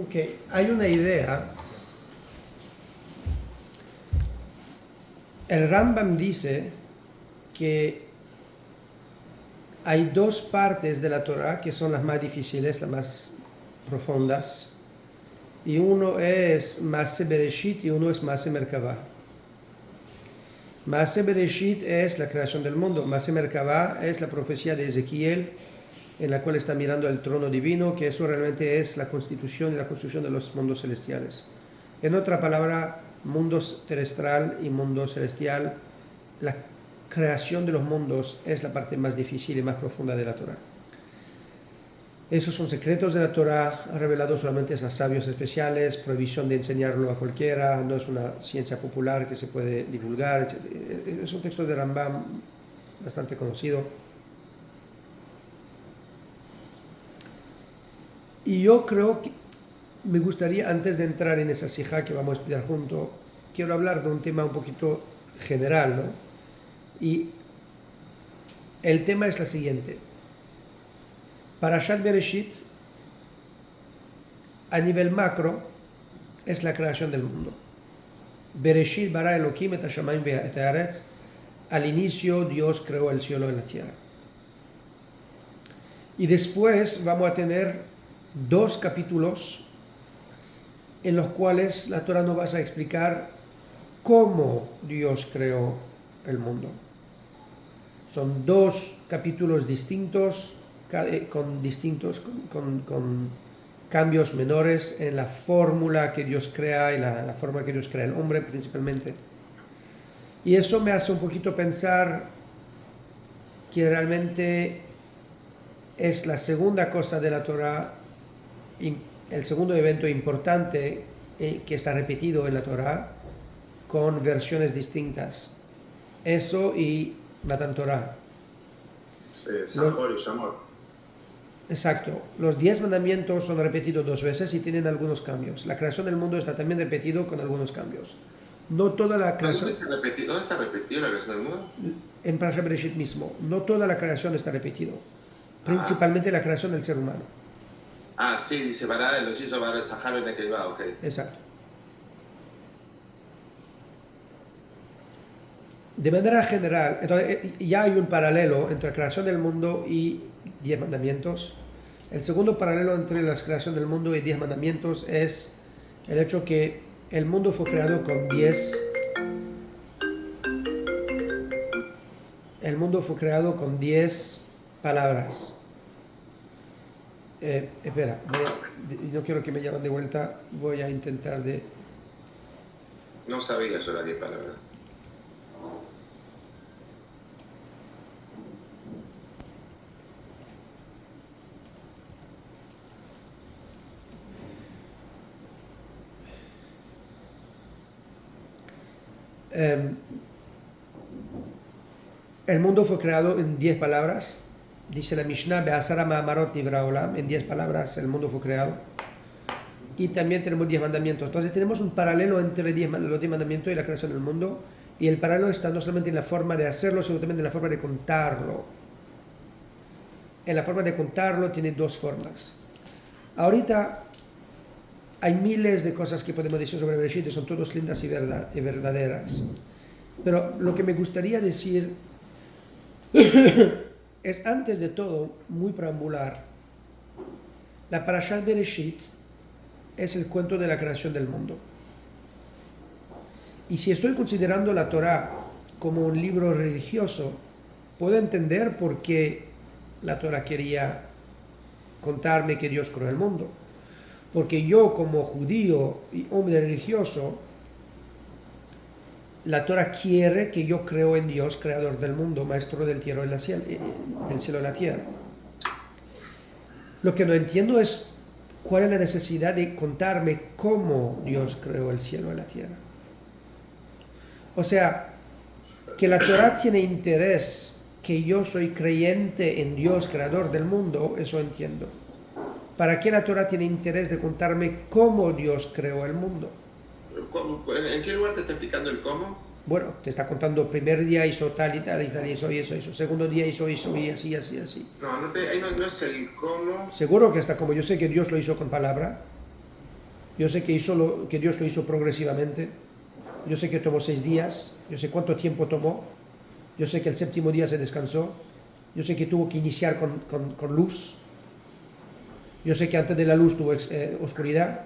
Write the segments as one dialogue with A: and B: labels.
A: Ok, hay una idea. El Rambam dice que hay dos partes de la Torah que son las más difíciles, las más profundas. Y uno es Maaseh Bereshit y uno es Maaseh Merkavah. Maaseh Bereshit es la creación del mundo. Maaseh Merkavah es la profecía de Ezequiel, en la cual está mirando el trono divino, que eso realmente es la constitución y la construcción de los mundos celestiales. En otra palabra, mundo terrestral y mundo celestial, la creación de los mundos es la parte más difícil y más profunda de la Torah. Esos son secretos de la Torah, revelados solamente a sabios especiales, prohibición de enseñarlo a cualquiera, no es una ciencia popular que se puede divulgar. Es un texto de Rambam bastante conocido. Y yo creo que me gustaría, antes de entrar en esa sijá que vamos a estudiar juntos, quiero hablar de un tema un poquito general, ¿no? Y el tema es la siguiente. Parashat Bereshit, a nivel macro, es la creación del mundo. Bereshit bara Elohim et hashamayim ve'et haaretz. Al inicio Dios creó el cielo y la tierra. Y después vamos a tener 2 capítulos en los cuales la Torah nos va a explicar cómo Dios creó el mundo. Son 2 capítulos distintos, con cambios menores en la fórmula que Dios crea y la forma que Dios crea el hombre principalmente. Y eso me hace un poquito pensar que realmente es la segunda cosa de la Torah, el segundo evento importante que está repetido en la Torah con versiones distintas. Eso y Matan Torah.
B: Sajor y Shamor.
A: Exacto. Los 10 mandamientos son repetidos 2 veces y tienen algunos cambios. La creación del mundo está también repetido con algunos cambios. No toda la creación...
B: ¿Dónde está repetido la creación del mundo?
A: En Parashat Bereshit mismo. No toda la creación está repetido. Principalmente la creación del ser humano.
B: Ah, sí, dice Bará, los hizo Bará, Sahar y Nekeiba, ok.
A: Exacto. De manera general, entonces, ya hay un paralelo entre la creación del mundo y 10 mandamientos. El segundo paralelo entre la creación del mundo y 10 mandamientos es el hecho que el mundo fue creado con 10. El mundo fue creado con 10 palabras. Espera, no quiero que me llamen de vuelta. Voy a intentar de...
B: No sabía yo las 10 palabras.
A: El mundo fue creado en 10 palabras. Dice la Mishnah, Be'asara ma'amarot nivra olam. En 10 palabras el mundo fue creado. Y también tenemos 10 mandamientos. Entonces tenemos un paralelo entre los 10 mandamientos y la creación del mundo. Y el paralelo está no solamente en la forma de hacerlo, sino también en la forma de contarlo. En la forma de contarlo tiene 2 formas. Ahorita hay miles de cosas que podemos decir sobre Bereshit, son todas lindas y verdaderas. Pero lo que me gustaría decir es, antes de todo, muy preambular. La Parashat Bereshit es el cuento de la creación del mundo. Y si estoy considerando la Torah como un libro religioso, puedo entender por qué la Torah quería contarme que Dios creó el mundo. Porque yo, como judío y hombre religioso, la Torah quiere que yo creo en Dios, creador del mundo, maestro del cielo y la tierra. Lo que no entiendo es cuál es la necesidad de contarme cómo Dios creó el cielo y la tierra. O sea, que la Torah tiene interés que yo soy creyente en Dios, creador del mundo, eso entiendo. ¿Para qué la Torah tiene interés de contarme cómo Dios creó el mundo?
B: ¿En qué lugar te está explicando el cómo?
A: Bueno, te está contando, primer día hizo tal y tal, hizo y eso. Segundo día hizo y así.
B: No, ahí no es el cómo.
A: Seguro que está como yo sé que Dios lo hizo con palabra. Yo sé que Dios lo hizo progresivamente. Yo sé que tomó 6 días. Yo sé cuánto tiempo tomó. Yo sé que el séptimo día se descansó. Yo sé que tuvo que iniciar con luz. Yo sé que antes de la luz tuvo oscuridad.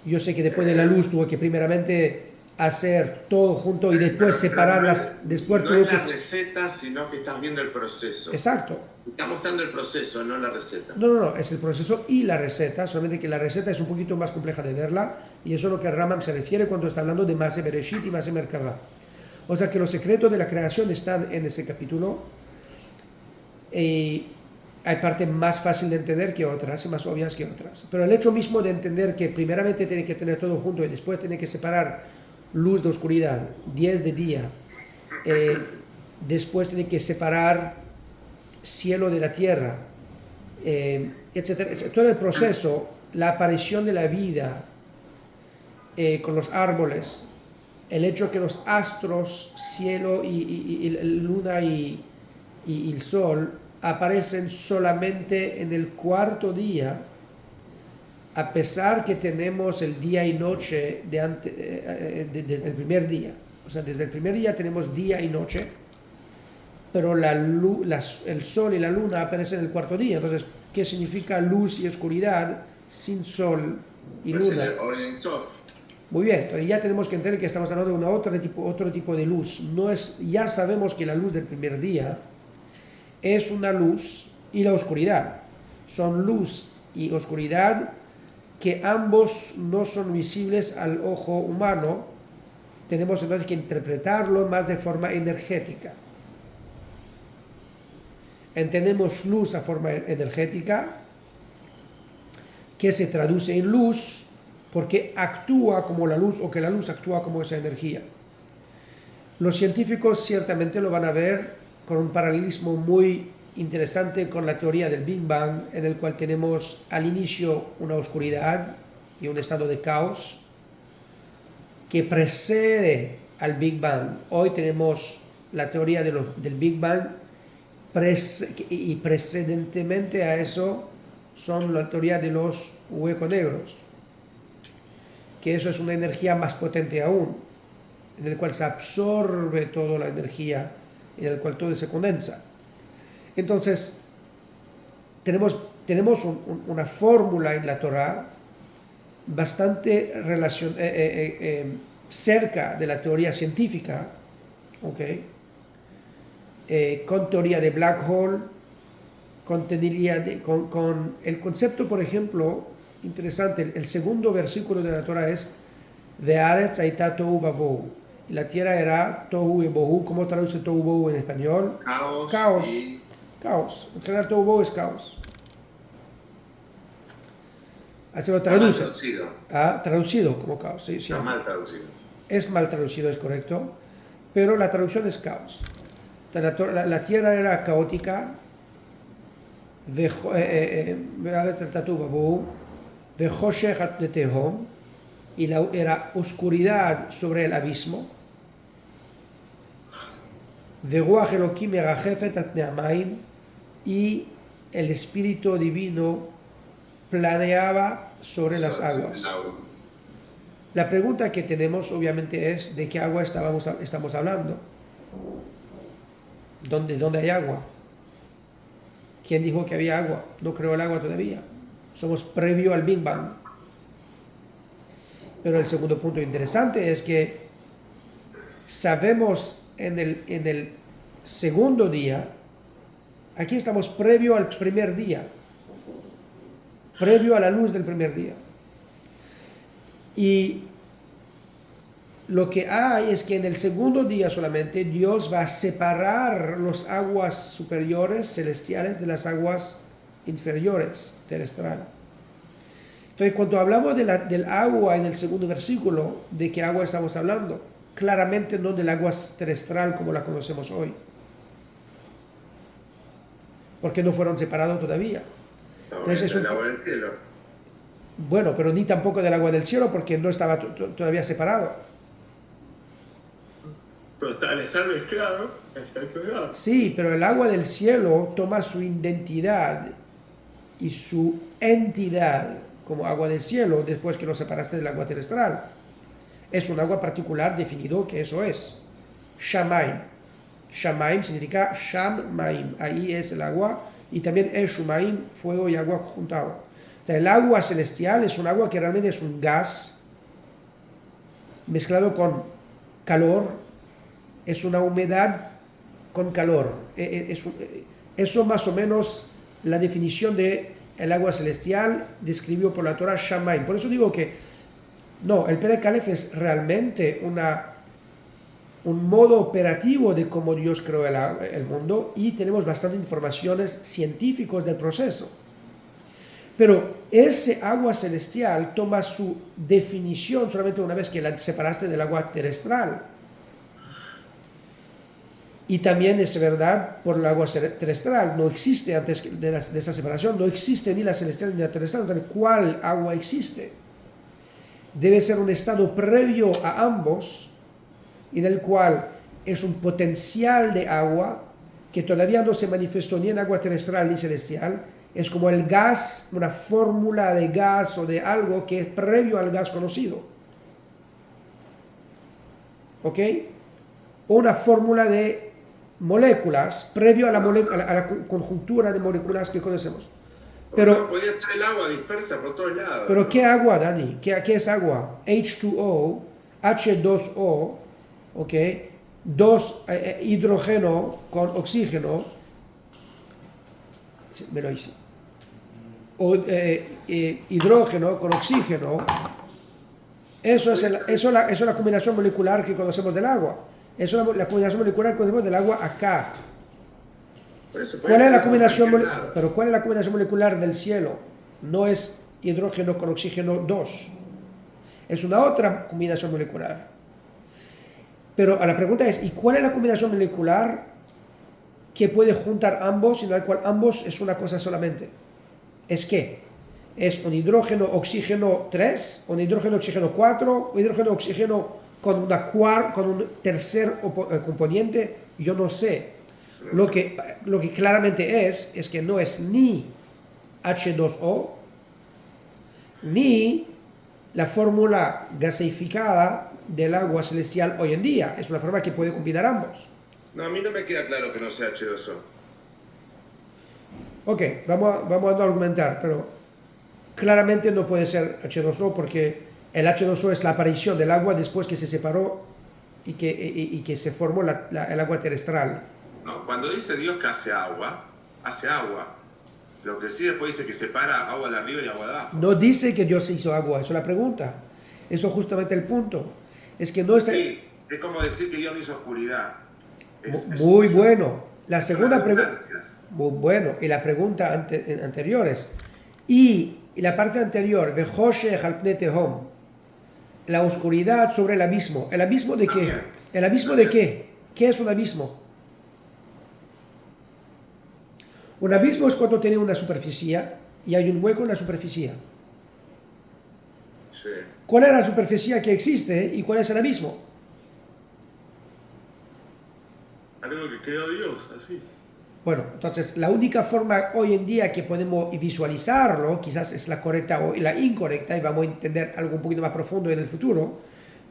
A: Yo sé que después de la luz tuvo que primeramente hacer todo junto y después separarlas. Después
B: no
A: tuvo
B: es
A: que...
B: la receta, sino que estás viendo el proceso.
A: Exacto.
B: Está mostrando el proceso, no la receta.
A: No, es el proceso y la receta, solamente que la receta es un poquito más compleja de verla, y eso es lo que Rambam se refiere cuando está hablando de Maaseh Bereshit y Maaseh Merkavah. O sea que los secretos de la creación están en ese capítulo. Hay partes más fáciles de entender que otras y más obvias que otras. Pero el hecho mismo de entender que primeramente tiene que tener todo junto y después tiene que separar luz de oscuridad, 10 de día, después tiene que separar cielo de la tierra, etcétera, etcétera. Todo el proceso, la aparición de la vida con los árboles, el hecho que los astros, cielo y luna y el sol aparecen solamente en el cuarto día, a pesar que tenemos el día y noche desde el primer día. O sea, desde el primer día tenemos día y noche, pero el sol y la luna aparecen en el cuarto día. Entonces, ¿qué significa luz y oscuridad sin sol y luna? Muy bien, entonces ya tenemos que entender que estamos hablando de otro tipo de luz. Ya sabemos que la luz del primer día es una luz, y la oscuridad son luz y oscuridad que ambos no son visibles al ojo humano. Tenemos entonces que interpretarlo más de forma energética. Entendemos luz a forma energética, que se traduce en luz porque actúa como la luz, o que la luz actúa como esa energía. Los científicos ciertamente lo van a ver con un paralelismo muy interesante con la teoría del Big Bang, en el cual tenemos al inicio una oscuridad y un estado de caos que precede al Big Bang. Hoy tenemos la teoría del Big Bang, y precedentemente a eso son la teoría de los huecos negros, que eso es una energía más potente aún, en el cual se absorbe toda la energía, en el cual todo se condensa. Entonces, tenemos una fórmula en la Torá bastante cerca de la teoría científica, ¿okay? Con teoría de black hole, con el concepto, por ejemplo, interesante, el segundo versículo de la Torá es Ve'aretz hayta tohu vavohu. La tierra era tohu y bohu. ¿Cómo traduce tohu y bohu en español? Caos. Caos. En general tohu y bohu es caos. Así lo traduce. Traducido como caos. Sí,
B: está mal traducido.
A: Es mal traducido, es correcto. Pero la traducción es caos. La tierra era caótica. Y era oscuridad sobre el abismo. Y el Espíritu Divino planeaba sobre las aguas. La pregunta que tenemos obviamente es: ¿de qué agua estamos hablando? ¿Dónde hay agua? ¿Quién dijo que había agua? No creó el agua todavía. Somos previo al Big Bang. Pero el segundo punto interesante es que sabemos en el segundo día, aquí estamos previo al primer día, previo a la luz del primer día. Y lo que hay es que en el segundo día solamente Dios va a separar las aguas superiores celestiales de las aguas inferiores terrestrales. Entonces, cuando hablamos del agua en el segundo versículo, ¿de qué agua estamos hablando? Claramente no del agua terrestral como la conocemos hoy, porque no fueron separados todavía.
B: Entonces, el agua del cielo.
A: Bueno, pero ni tampoco del agua del cielo, porque no estaba todavía separado.
B: Pero al estar mezclado, está pegado.
A: Sí, pero el agua del cielo toma su identidad y su entidad como agua del cielo después que lo separaste del agua terrestre. Es un agua particular definido que eso es. Shamaim. Shamaim significa Shamaim. Ahí es el agua. Y también es Shumaim, fuego y agua juntado. O sea, el agua celestial es un agua que realmente es un gas mezclado con calor. Es una humedad con calor. Eso más o menos la definición de el agua celestial describió por la Torah Shamaim. Por eso digo que no, el Perek Aleph es realmente un modo operativo de cómo Dios creó el mundo y tenemos bastantes informaciones científicas del proceso. Pero ese agua celestial toma su definición solamente una vez que la separaste del agua terrestre. Y también es verdad por el agua terrestre, no existe antes de esa separación, no existe ni la celestial ni la terrestre. Entonces, ¿cuál agua existe? Debe ser un estado previo a ambos, en el cual es un potencial de agua que todavía no se manifestó ni en agua terrestre ni celestial. Es como el gas, una fórmula de gas o de algo que es previo al gas conocido. ¿Ok? Una fórmula de moléculas previo a la conjuntura de moléculas que conocemos.
B: Pero podía estar el agua dispersa por todos lados.
A: Pero ¿qué agua, Dani? ¿Qué es agua? H2O, H2O, ¿ok? Dos hidrógeno con oxígeno. Me lo hice. O hidrógeno con oxígeno. Eso es la combinación molecular que conocemos del agua. Eso es la combinación molecular que conocemos del agua acá. ¿Cuál es la combinación molecular del cielo? No es hidrógeno con oxígeno 2. Es una otra combinación molecular. Pero la pregunta es, ¿y cuál es la combinación molecular que puede juntar ambos y en la cual ambos es una cosa solamente? ¿Es qué? ¿Es un hidrógeno oxígeno 3? ¿Un hidrógeno oxígeno 4? ¿Un hidrógeno oxígeno con un tercer componente? Yo no sé. Lo que claramente es que no es ni H2O ni la fórmula gasificada del agua celestial hoy en día. Es una forma que puede combinar ambos.
B: No, a mí no me queda claro que no sea H2O.
A: Ok, vamos a argumentar, pero claramente no puede ser H2O porque el H2O es la aparición del agua después que se separó y que se formó el agua terrestre.
B: No, cuando dice Dios que hace agua, hace agua. Lo que sí después dice que separa agua de arriba y agua de abajo.
A: No dice que Dios hizo agua, eso es la pregunta. Eso es justamente el punto. Es que no está...
B: Sí, es como decir que Dios no hizo oscuridad.
A: Muy bueno. La segunda pregunta... Muy bueno. Y la pregunta anterior es... Y la parte anterior, Vejoshech al pnei tehom, la oscuridad sobre el abismo. ¿El abismo de qué? ¿El abismo de qué? ¿Qué es un abismo? Un abismo es cuando tiene una superficie y hay un hueco en la superficie.
B: Sí.
A: ¿Cuál es la superficie que existe y cuál es el abismo?
B: Algo que creó Dios, así.
A: Bueno, entonces la única forma hoy en día que podemos visualizarlo, quizás es la correcta o la incorrecta, y vamos a entender algo un poquito más profundo en el futuro,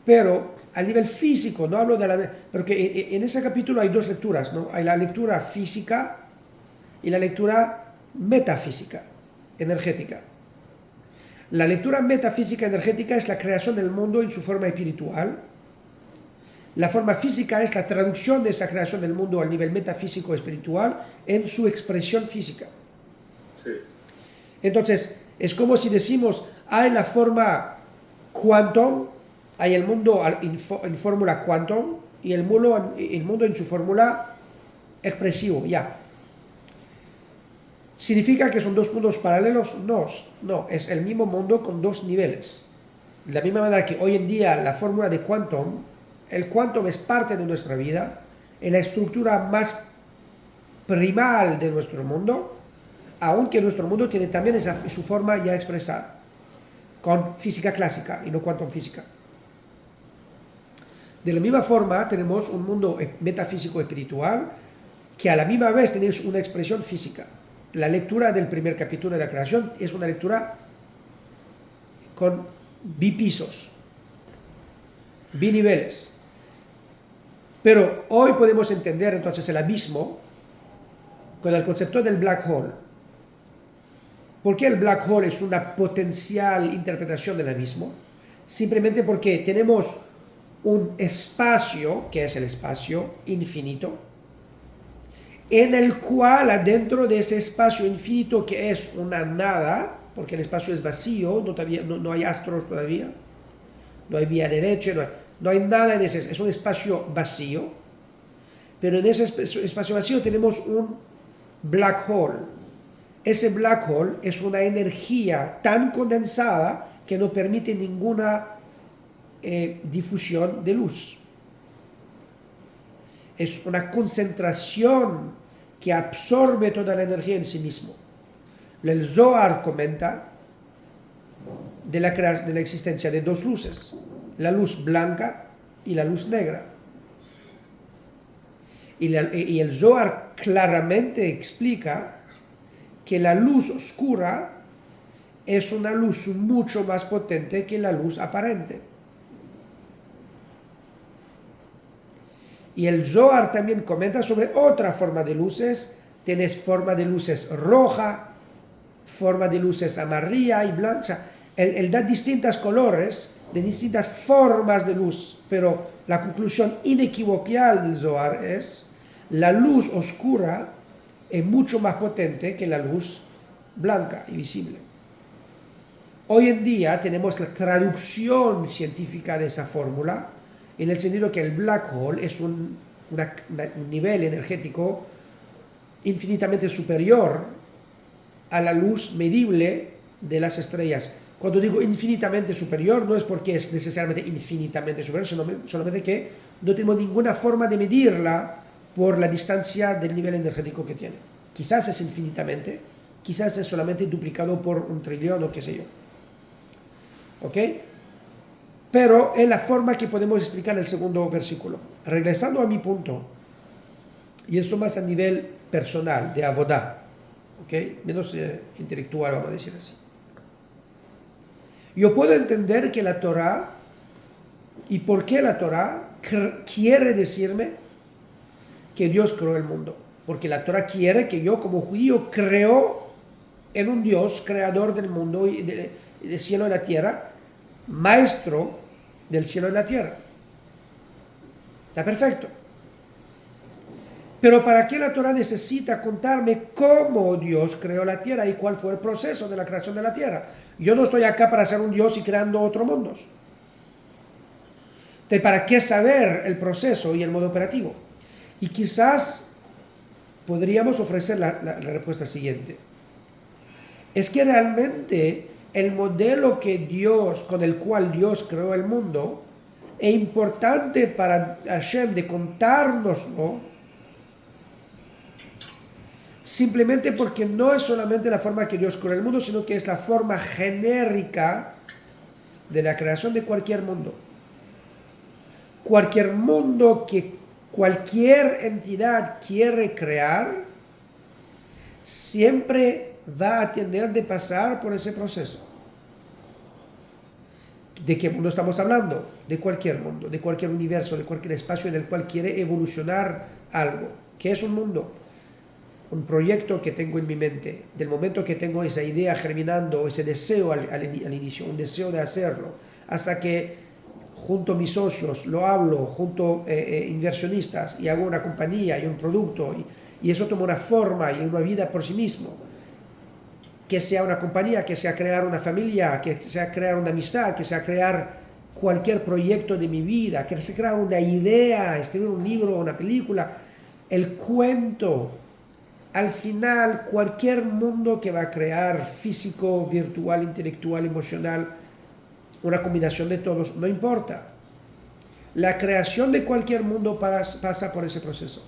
A: pero a nivel físico, no hablo de la... Porque en ese capítulo hay dos lecturas, ¿no? Hay la lectura física y la lectura metafísica, energética. La lectura metafísica energética es la creación del mundo en su forma espiritual. La forma física es la traducción de esa creación del mundo al nivel metafísico espiritual en su expresión física.
B: Sí.
A: Entonces, es como si decimos, hay la forma quantum, hay el mundo en fórmula quantum y el mundo en su fórmula expresivo, ya. ¿Significa que son dos mundos paralelos? No, es el mismo mundo con dos niveles. De la misma manera que hoy en día la fórmula de quantum, el quantum es parte de nuestra vida, en la estructura más primal de nuestro mundo, aunque nuestro mundo tiene también su forma ya expresada, con física clásica y no quantum física. De la misma forma tenemos un mundo metafísico espiritual que a la misma vez tiene una expresión física. La lectura del primer capítulo de la creación es una lectura con bipisos, biniveles. Pero hoy podemos entender entonces el abismo con el concepto del black hole. ¿Por qué el black hole es una potencial interpretación del abismo? Simplemente porque tenemos un espacio, que es el espacio infinito, en el cual adentro de ese espacio infinito, que es una nada, porque el espacio es vacío, no hay astros todavía, no hay vía derecha, no hay nada en ese, es un espacio vacío, pero en ese espacio vacío tenemos un black hole. Ese black hole es una energía tan condensada que no permite ninguna difusión de luz. Es una concentración que absorbe toda la energía en sí mismo. El Zohar comenta de la existencia de dos luces, la luz blanca y la luz negra. Y el Zohar claramente explica que la luz oscura es una luz mucho más potente que la luz aparente. Y el Zohar también comenta sobre otra forma de luces. Tienes forma de luces roja, forma de luces amarilla y blanca. O sea, él da distintos colores de distintas formas de luz, pero la conclusión inequívoca del Zohar es: la luz oscura es mucho más potente que la luz blanca y visible. Hoy en día tenemos la traducción científica de esa fórmula, en el sentido que el black hole es un nivel energético infinitamente superior a la luz medible de las estrellas. Cuando digo infinitamente superior, no es porque es necesariamente infinitamente superior, sino solamente que no tenemos ninguna forma de medirla por la distancia del nivel energético que tiene. Quizás es infinitamente, quizás es solamente duplicado por 1 trillón o qué sé yo. ¿Ok? Pero es la forma que podemos explicar el segundo versículo. Regresando a mi punto, y eso más a nivel personal, de avodá, ¿ok? Menos intelectual, vamos a decir así. Yo puedo entender que la Torá, y por qué la Torá quiere decirme que Dios creó el mundo. Porque la Torá quiere que yo como judío creo en un Dios creador del mundo y del cielo y la tierra, maestro del cielo y la tierra. Está perfecto. Pero ¿para qué la Torá necesita contarme cómo Dios creó la tierra y cuál fue el proceso de la creación de la tierra? Yo no estoy acá para ser un Dios y creando otros mundos. Entonces, ¿para qué saber el proceso y el modo operativo? Y quizás podríamos ofrecer la respuesta siguiente. Es que realmente el modelo con el cual Dios creó el mundo es importante para Hashem de contárnoslo, simplemente porque no es solamente la forma que Dios creó el mundo, sino que es la forma genérica de la creación de cualquier mundo. Cualquier mundo que cualquier entidad quiere crear, siempre va a tener de pasar por ese proceso. ¿De qué mundo estamos hablando? De cualquier mundo, de cualquier universo, de cualquier espacio en el cual quiere evolucionar algo. ¿Qué es un mundo? Un proyecto que tengo en mi mente, del momento que tengo esa idea germinando, ese deseo al inicio, un deseo de hacerlo, hasta que junto a mis socios lo hablo, junto a inversionistas, y hago una compañía y un producto, y eso toma una forma y una vida por sí mismo. Que sea una compañía, que sea crear una familia, que sea crear una amistad, que sea crear cualquier proyecto de mi vida, que sea crear una idea, escribir un libro, una película, el cuento. Al final, cualquier mundo que va a crear, físico, virtual, intelectual, emocional, una combinación de todos, no importa. La creación de cualquier mundo pasa por ese proceso,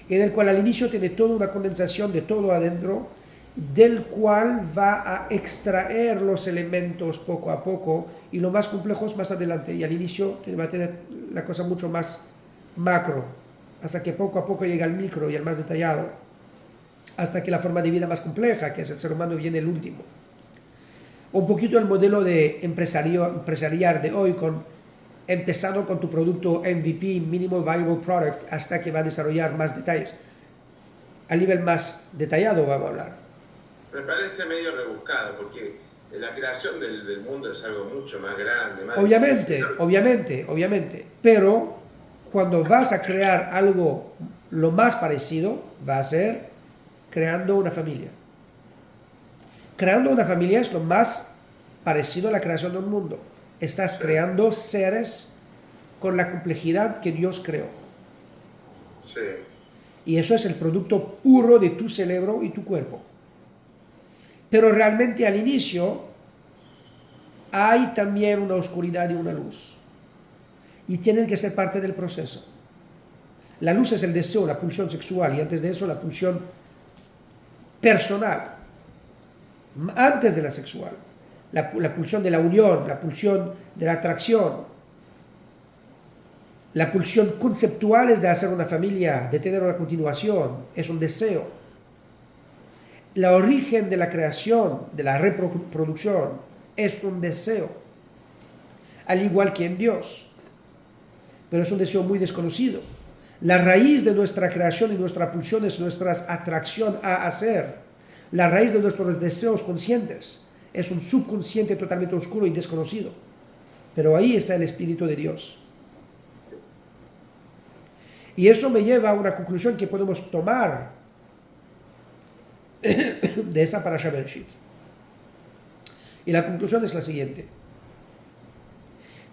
A: en el cual al inicio tiene toda una condensación de todo adentro, del cual va a extraer los elementos poco a poco, y lo más complejos más adelante, y al inicio va a tener la cosa mucho más macro, hasta que poco a poco llega al micro y al más detallado, hasta que la forma de vida más compleja, que es el ser humano, viene el último. Un poquito el modelo de empresarial de hoy, empezando con tu producto MVP, Minimal Viable Product, hasta que va a desarrollar más detalles. A nivel más detallado vamos a hablar.
B: Me parece medio rebuscado, porque la creación del mundo es algo mucho más grande. Más
A: Obviamente,
B: difícil.
A: obviamente. Pero cuando vas a crear algo lo más parecido, va a ser creando una familia. Creando una familia es lo más parecido a la creación de un mundo. Estás creando seres con la complejidad que Dios creó.
B: Sí.
A: Y eso es el producto puro de tu cerebro y tu cuerpo. Pero realmente al inicio hay también una oscuridad y una luz. Y tienen que ser parte del proceso. La luz es el deseo, la pulsión sexual, y antes de eso la pulsión personal. Antes de la sexual. La pulsión de la unión, la pulsión de la atracción. La pulsión conceptual es de hacer una familia, de tener una continuación. Es un deseo. El origen de la creación, de la reproducción, es un deseo. Al igual que en Dios. Pero es un deseo muy desconocido. La raíz de nuestra creación y nuestra pulsión es nuestra atracción a hacer. La raíz de nuestros deseos conscientes es un subconsciente totalmente oscuro y desconocido. Pero ahí está el Espíritu de Dios. Y eso me lleva a una conclusión que podemos tomar de esa Parashat Bereshit. Y la conclusión es la siguiente.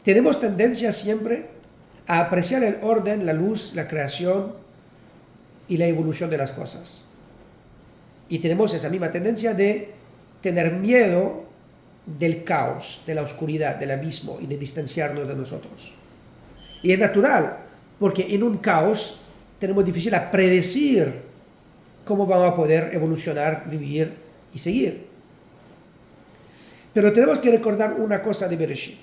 A: Tenemos tendencia siempre a apreciar el orden, la luz, la creación y la evolución de las cosas. Y tenemos esa misma tendencia de tener miedo del caos, de la oscuridad, del abismo y de distanciarnos de nosotros. Y es natural, porque en un caos tenemos difícil a predecir cómo vamos a poder evolucionar, vivir y seguir. Pero tenemos que recordar una cosa de Bereshit.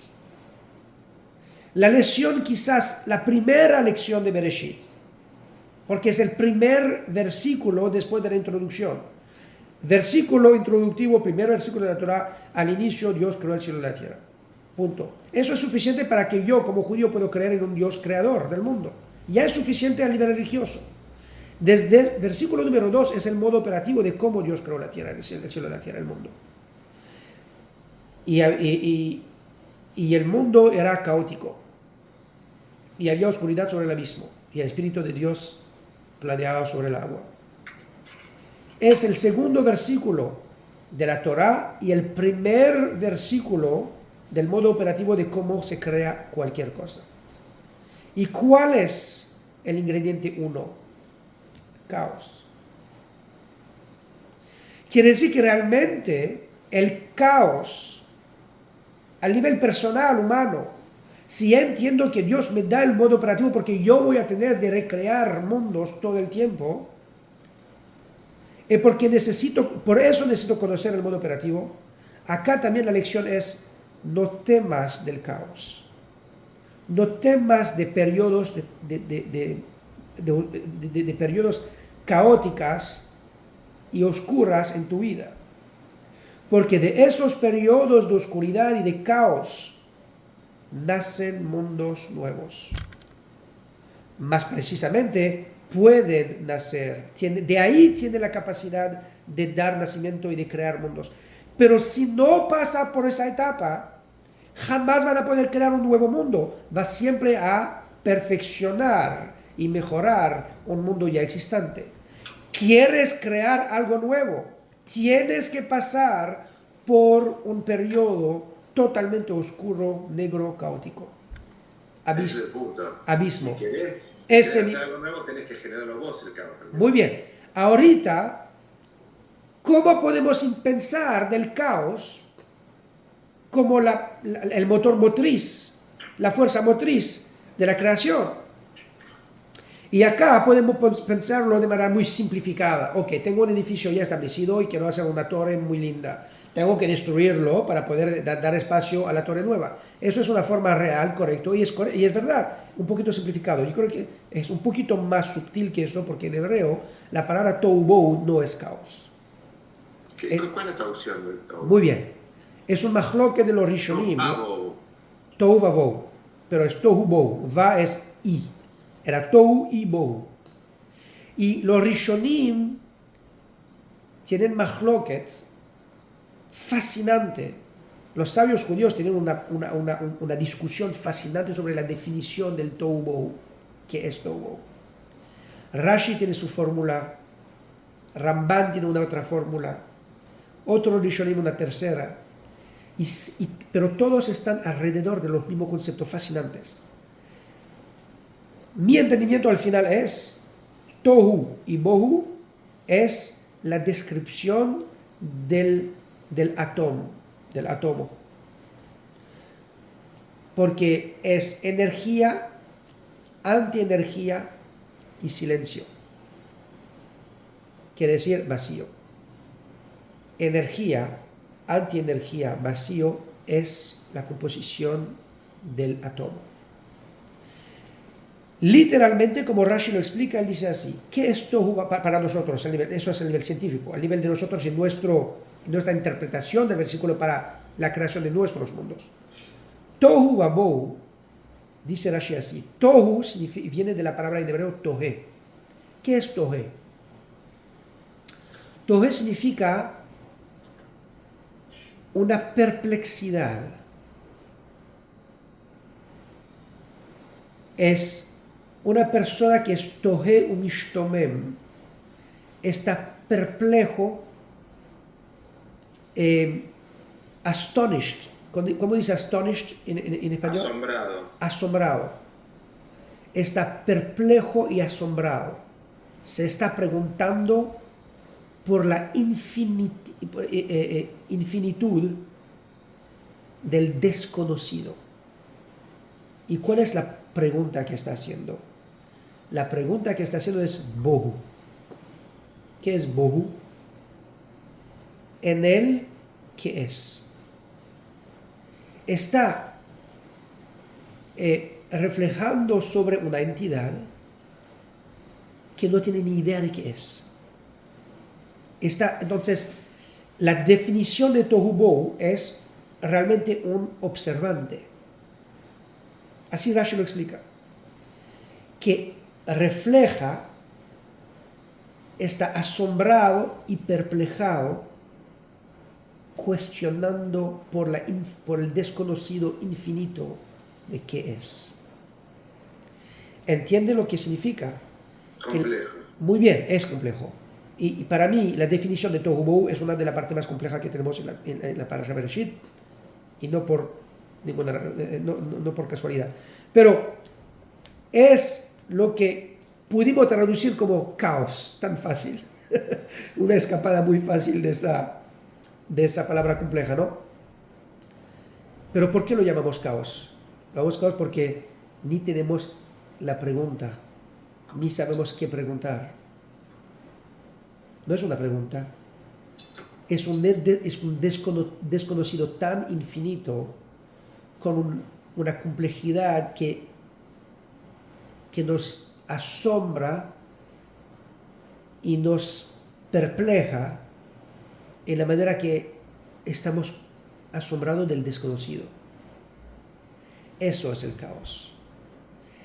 A: La lección, quizás la primera lección de Bereshit, porque es el primer versículo después de la introducción. Versículo introductivo, primer versículo de la Torah, al inicio Dios creó el cielo y la tierra. Punto. Eso es suficiente para que yo como judío pueda creer en un Dios creador del mundo. Ya es suficiente a nivel religioso. Desde el versículo número 2 es el modo operativo de cómo Dios creó la tierra, el cielo, la tierra, el mundo. Y el mundo era caótico. Y había oscuridad sobre el abismo. Y el Espíritu de Dios planeaba sobre el agua. Es el segundo versículo de la Torá y el primer versículo del modo operativo de cómo se crea cualquier cosa. ¿Y cuál es el ingrediente 1? Caos. Quiere decir que realmente el caos, a nivel personal, humano, si entiendo que Dios me da el modo operativo porque yo voy a tener de recrear mundos todo el tiempo, es porque por eso necesito conocer el modo operativo. Acá también la lección es, no temas del caos. No temas de periodos, de periodos caóticas y oscuras en tu vida. Porque de esos periodos de oscuridad y de caos nacen mundos nuevos. Más precisamente, pueden nacer. De ahí tiene la capacidad de dar nacimiento y de crear mundos. Pero si no pasa por esa etapa, jamás van a poder crear un nuevo mundo. Va siempre a perfeccionar y mejorar un mundo ya existente. ¿Quieres crear algo nuevo? Tienes que pasar por un periodo totalmente oscuro, negro, caótico. Abismo.
B: Si querés hacer algo nuevo, tenés que generarlo vos el caos.
A: Muy bien. Ahorita, ¿cómo podemos pensar del caos como el motor motriz, la fuerza motriz de la creación? Y acá podemos pensarlo de manera muy simplificada. Ok, tengo un edificio ya establecido y quiero hacer una torre muy linda. Tengo que destruirlo para poder dar espacio a la torre nueva. Eso es una forma real, correcto, y es verdad, un poquito simplificado. Yo creo que es un poquito más sutil que eso, porque en hebreo la palabra tohu bohu no es caos.
B: ¿Cuál es la traducción del tohu?
A: Muy bien. Es un mahloket de los Rishonim.
B: Tohu
A: Tohu vavohu. Pero es tohu bohu. Va es i. Era tohu y bohu. Y los Rishonim tienen mahloket fascinante. Los sabios judíos tienen una discusión fascinante sobre la definición del tohu bohu. ¿Qué es tohu bohu? Rashi tiene su fórmula, Ramban tiene una otra fórmula, otro Rishonim una tercera, pero todos están alrededor de los mismos conceptos fascinantes. Mi entendimiento al final es, tohu y bohu es la descripción del átomo, porque es energía, antienergía y silencio. Quiere decir vacío. Energía, antienergía, vacío es la composición del átomo. Literalmente, como Rashi lo explica, él dice así: ¿qué es tohu para nosotros? Eso es a nivel científico, a nivel de nosotros en nuestra interpretación del versículo para la creación de nuestros mundos. Tohu vabohu, dice Rashi así: tohu viene de la palabra en hebreo tohe. ¿Qué es tohe? Tohe significa una perplejidad. Es una persona que es tohe umishtomem, está perplejo, astonished. ¿Cómo dice astonished en español?
B: Asombrado.
A: Asombrado. Está perplejo y asombrado. Se está preguntando por la infinitud del desconocido. ¿Y cuál es la pregunta que está haciendo? La pregunta que está haciendo es bohu. ¿Qué es bohu? En él, ¿qué es? Está reflejando sobre una entidad que no tiene ni idea de qué es. Entonces, la definición de tohu bohu es realmente un observante. Así Rashi lo explica. Que refleja, está asombrado y perplejado, cuestionando por el desconocido infinito de qué es. ¿Entiende lo que significa?
B: Complejo.
A: Muy bien, es complejo. Y para mí, la definición de Tohu Bohu es una de las partes más complejas que tenemos en la Parashat Bereshit, y no por casualidad. Pero es lo que pudimos traducir como caos, tan fácil. Una escapada muy fácil de esa palabra compleja, ¿no? Pero ¿por qué lo llamamos caos? Lo llamamos caos porque ni tenemos la pregunta, ni sabemos qué preguntar. No es una pregunta, es un desconocido tan infinito, con una complejidad que nos asombra y nos perpleja en la manera que estamos asombrados del desconocido. Eso es el caos.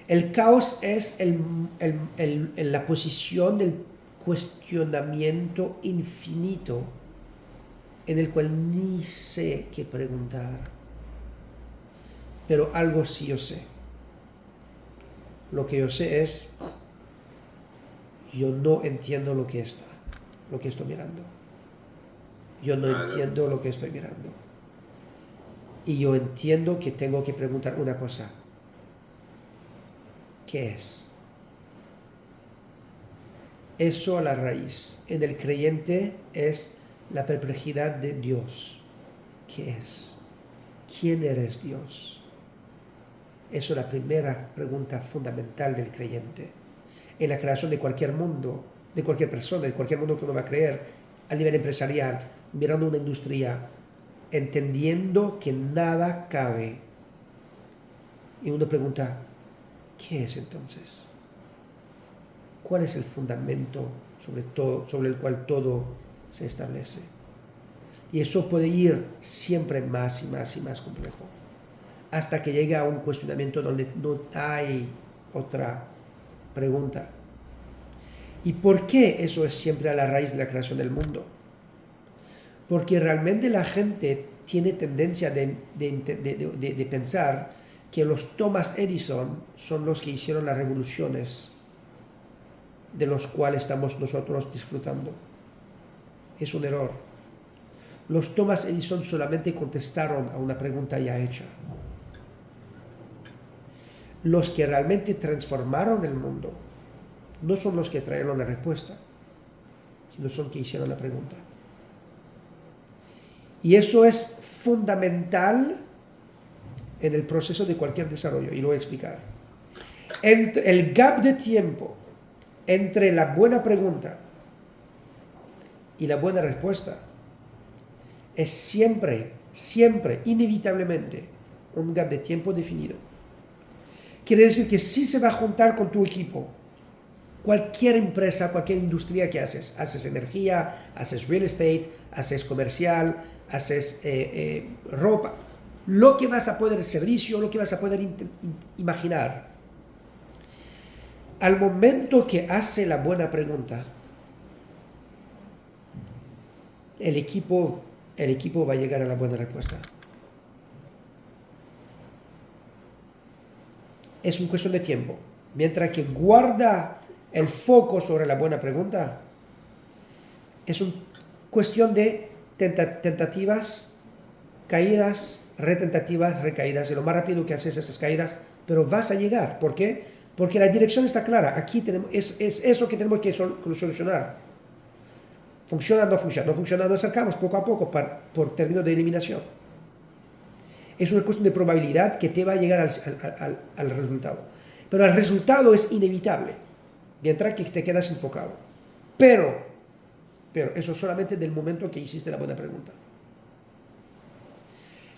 A: El caos es la posición del cuestionamiento infinito en el cual ni sé qué preguntar, pero algo sí yo sé. Lo que yo sé es, yo no entiendo lo que estoy mirando. Yo no entiendo lo que estoy mirando. Y yo entiendo que tengo que preguntar una cosa. ¿Qué es? Eso a la raíz. En el creyente es la perplejidad de Dios. ¿Qué es? ¿Quién eres, Dios? Eso es la primera pregunta fundamental del creyente. En la creación de cualquier mundo, de cualquier persona, de cualquier mundo que uno va a creer, a nivel empresarial, mirando una industria, entendiendo que nada cabe. Y uno pregunta, ¿qué es entonces? ¿Cuál es el fundamento sobre el cual todo se establece? Y eso puede ir siempre más y más y más complejo, hasta que llega a un cuestionamiento donde no hay otra pregunta. ¿Y por qué eso es siempre a la raíz de la creación del mundo? Porque realmente la gente tiene tendencia de pensar que los Thomas Edison son los que hicieron las revoluciones de los cuales estamos nosotros disfrutando. Es un error. Los Thomas Edison solamente contestaron a una pregunta ya hecha. Los que realmente transformaron el mundo no son los que trajeron la respuesta, sino son los que hicieron la pregunta. Y eso es fundamental en el proceso de cualquier desarrollo, y lo voy a explicar. El gap de tiempo entre la buena pregunta y la buena respuesta es siempre, inevitablemente, un gap de tiempo definido. Quiere decir que si se va a juntar con tu equipo, cualquier empresa, cualquier industria que haces energía, haces real estate, haces comercial, haces ropa, lo que vas a poder, servicio, lo que vas a poder imaginar. Al momento que hace la buena pregunta, el equipo va a llegar a la buena respuesta. Es una cuestión de tiempo. Mientras que guarda el foco sobre la buena pregunta, es una cuestión de tentativas, caídas, retentativas, recaídas. Y lo más rápido que haces esas caídas, pero vas a llegar. ¿Por qué? Porque la dirección está clara. Aquí tenemos, es eso que tenemos que solucionar. Funciona, no funciona. No funciona, nos acercamos poco a poco por término de eliminación. Es una cuestión de probabilidad que te va a llegar al resultado. Pero el resultado es inevitable, mientras que te quedas enfocado. Pero eso solamente del momento que hiciste la buena pregunta.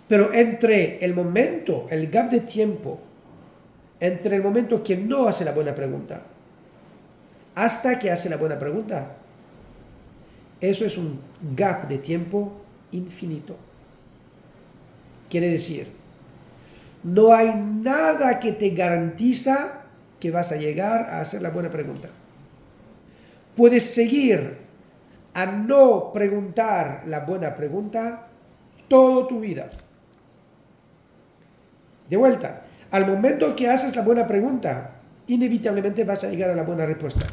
A: Pero entre el momento, el gap de tiempo, entre el momento que no hace la buena pregunta, hasta que hace la buena pregunta, eso es un gap de tiempo infinito. Quiere decir, no hay nada que te garantiza que vas a llegar a hacer la buena pregunta. Puedes seguir a no preguntar la buena pregunta toda tu vida. De vuelta, al momento que haces la buena pregunta, inevitablemente vas a llegar a la buena respuesta.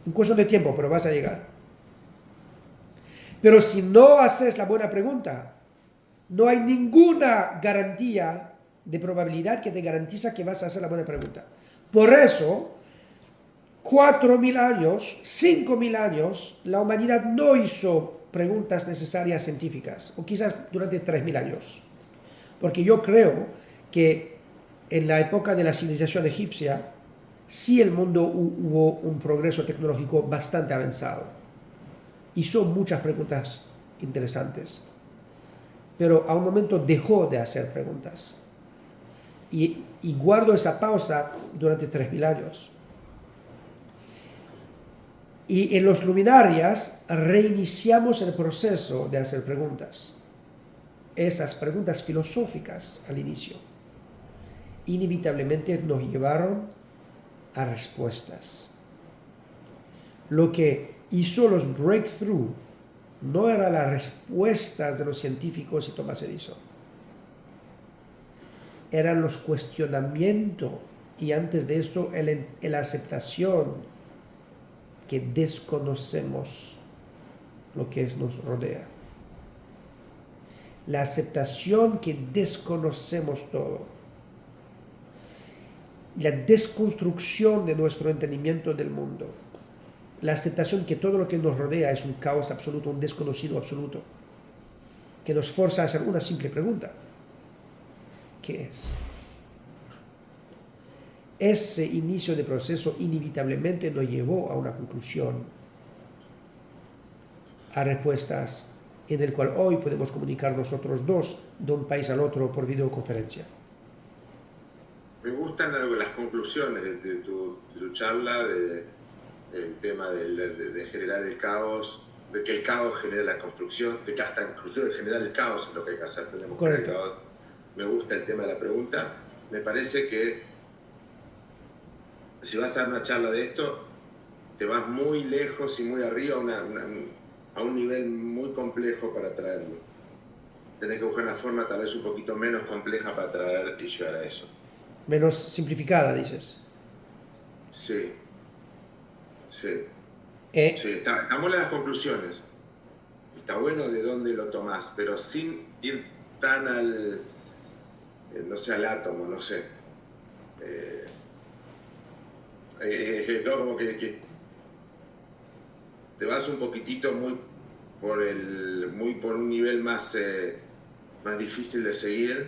A: En cuestión de tiempo, pero vas a llegar. Pero si no haces la buena pregunta, no hay ninguna garantía de probabilidad que te garantiza que vas a hacer la buena pregunta. Por eso, 4.000 años, 5.000 años, la humanidad no hizo preguntas necesarias científicas, o quizás durante 3.000 años. Porque yo creo que en la época de la civilización egipcia, sí el mundo hubo un progreso tecnológico bastante avanzado. Hizo muchas preguntas interesantes. Pero a un momento dejó de hacer preguntas. Y guardo esa pausa durante 3.000 años. Y en los luminarias reiniciamos el proceso de hacer preguntas. Esas preguntas filosóficas al inicio inevitablemente nos llevaron a respuestas. Lo que hizo los breakthroughs no eran las respuestas de los científicos y Thomas Edison. Eran los cuestionamientos y antes de esto la aceptación que desconocemos lo que nos rodea. La aceptación que desconocemos todo. La desconstrucción de nuestro entendimiento del mundo. La aceptación que todo lo que nos rodea es un caos absoluto, un desconocido absoluto, que nos forza a hacer una simple pregunta. ¿Qué es? Ese inicio de proceso inevitablemente nos llevó a una conclusión, a respuestas en el cual hoy podemos comunicar nosotros dos de un país al otro por videoconferencia.
B: Me gustan las conclusiones de tu charla, del tema de generar el caos, de que el caos genera la construcción, de que hasta inclusive generar el caos es lo que hay que hacer. Tenemos que
A: Correcto.
B: crear el caos. Me gusta el tema de la pregunta. Me parece que si vas a dar una charla de esto, te vas muy lejos y muy arriba a un nivel muy complejo para traerlo. Tenés que buscar una forma tal vez un poquito menos compleja para traer y llegar a eso.
A: Menos simplificada, dices.
B: Sí, sí,
A: Eh,
B: sí. Están buenas las conclusiones. Está bueno de dónde lo tomás, pero sin ir tan no sé, al átomo, no sé. No, como que te vas un poquitito muy por un nivel más difícil de seguir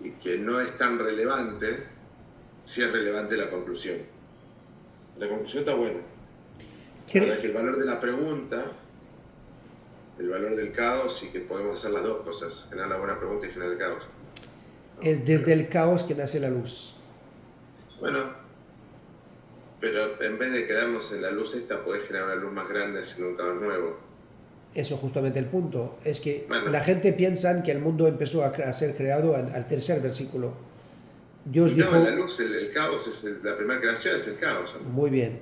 B: y que no es tan relevante, si es relevante la conclusión. La conclusión está buena. La verdad es que el valor de la pregunta, el valor del caos, y que podemos hacer las dos cosas, generar la buena pregunta y generar el caos.
A: es desde el caos que nace la luz.
B: Bueno, pero en vez de quedarnos en la luz esta, podés generar una luz más grande haciendo un caos nuevo.
A: Eso es justamente el punto. Es que
B: Bueno,
A: la gente piensa que el mundo empezó a ser creado al tercer versículo. Dios
B: y no,
A: dijo,
B: la luz, el caos, la primera creación es el caos. ¿No?
A: muy bien,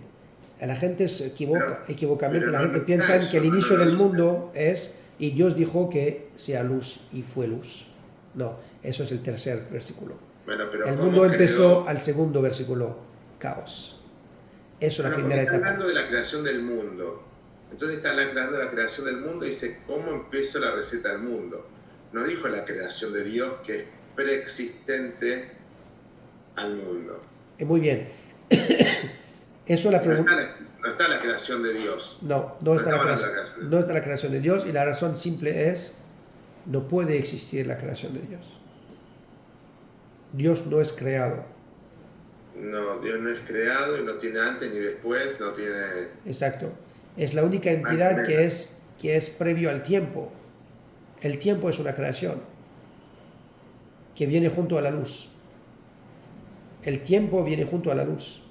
A: la gente se equivoca, equivocamente,
B: pero
A: la
B: no,
A: gente
B: no está
A: piensa que
B: eso,
A: el
B: no
A: inicio
B: lo
A: del
B: dice.
A: mundo es, y Dios dijo que sea luz, y fue luz. No, eso es el tercer versículo.
B: Bueno, pero
A: El
B: ¿cómo
A: mundo empezó
B: creó?
A: al segundo versículo, caos. Eso es la
B: Bueno, porque
A: primera
B: está
A: etapa.
B: hablando de la creación del mundo. Entonces está hablando de la creación del mundo y dice, ¿cómo empezó la receta del mundo? No dijo la creación de Dios, que es preexistente al mundo.
A: Muy bien. Eso la
B: Y no
A: pregunta.
B: está la creación de Dios.
A: No,
B: No estamos hablando de la creación de
A: no
B: Dios.
A: está la creación de Dios, y la razón simple es, no puede existir la creación de Dios. Dios no es creado.
B: No, Dios no es creado y no tiene antes ni después, no tiene
A: Exacto. Es la única entidad
B: mantener.
A: que es previo al tiempo. El tiempo es una creación que viene junto a la luz. El tiempo viene junto a la luz.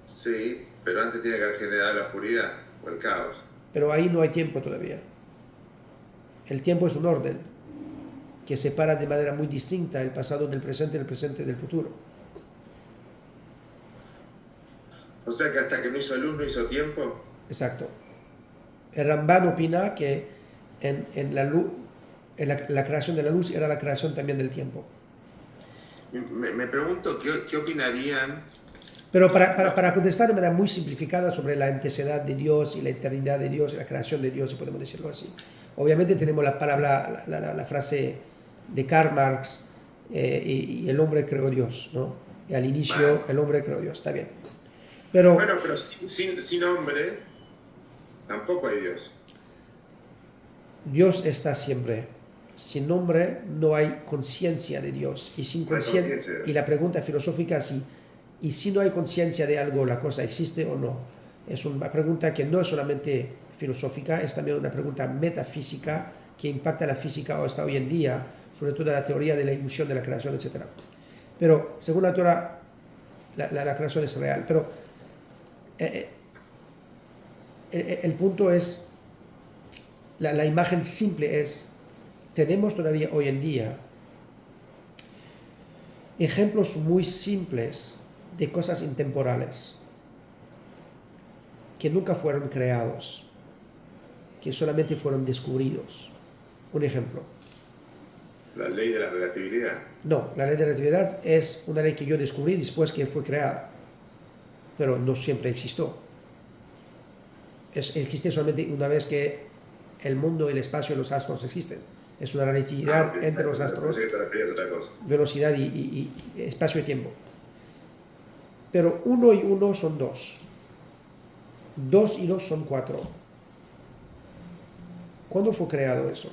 B: Sí, pero antes tiene que haber generado la oscuridad o el caos.
A: Pero ahí no hay tiempo todavía. El tiempo es un orden que separa de manera muy distinta el pasado del presente del futuro.
B: O sea que hasta que no hizo luz no hizo tiempo.
A: Exacto. El Ramban opina que en la creación de la luz era la creación también del tiempo.
B: Me pregunto qué opinarían.
A: Pero para contestar de manera muy simplificada sobre la antecedad de Dios y la eternidad de Dios y la creación de Dios, si podemos decirlo así. Obviamente tenemos la palabra, la frase de Karl Marx, y el hombre creó Dios, ¿no? Y al inicio
B: Bueno,
A: el hombre creó Dios, está bien. Pero
B: pero sin hombre tampoco hay Dios.
A: Dios está siempre. Sin hombre no hay conciencia de Dios. Y sin
B: No hay
A: conciencia,
B: conciencia.
A: y la pregunta filosófica es y si no hay conciencia de algo, ¿la cosa existe o no? Es una pregunta que no es solamente filosófica, es también una pregunta metafísica que impacta la física hasta hoy en día, sobre todo la teoría de la ilusión de la creación, etc. Pero según la Torah, la creación es real. Pero el punto es, la imagen simple es, tenemos todavía hoy en día ejemplos muy simples de cosas intemporales que nunca fueron creados, que solamente fueron descubridos. Un ejemplo.
B: La ley de la relatividad.
A: No, la ley de la relatividad es una ley que yo descubrí después que fue creada, pero no siempre existió. Existe solamente una vez que el mundo, el espacio y los astros existen. Es una relatividad
B: Okay.
A: entre los astros,
B: Otra cosa.
A: velocidad y espacio y tiempo. Pero 1 y 1 son 2. 2 y 2 son 4. ¿Cuándo fue creado eso?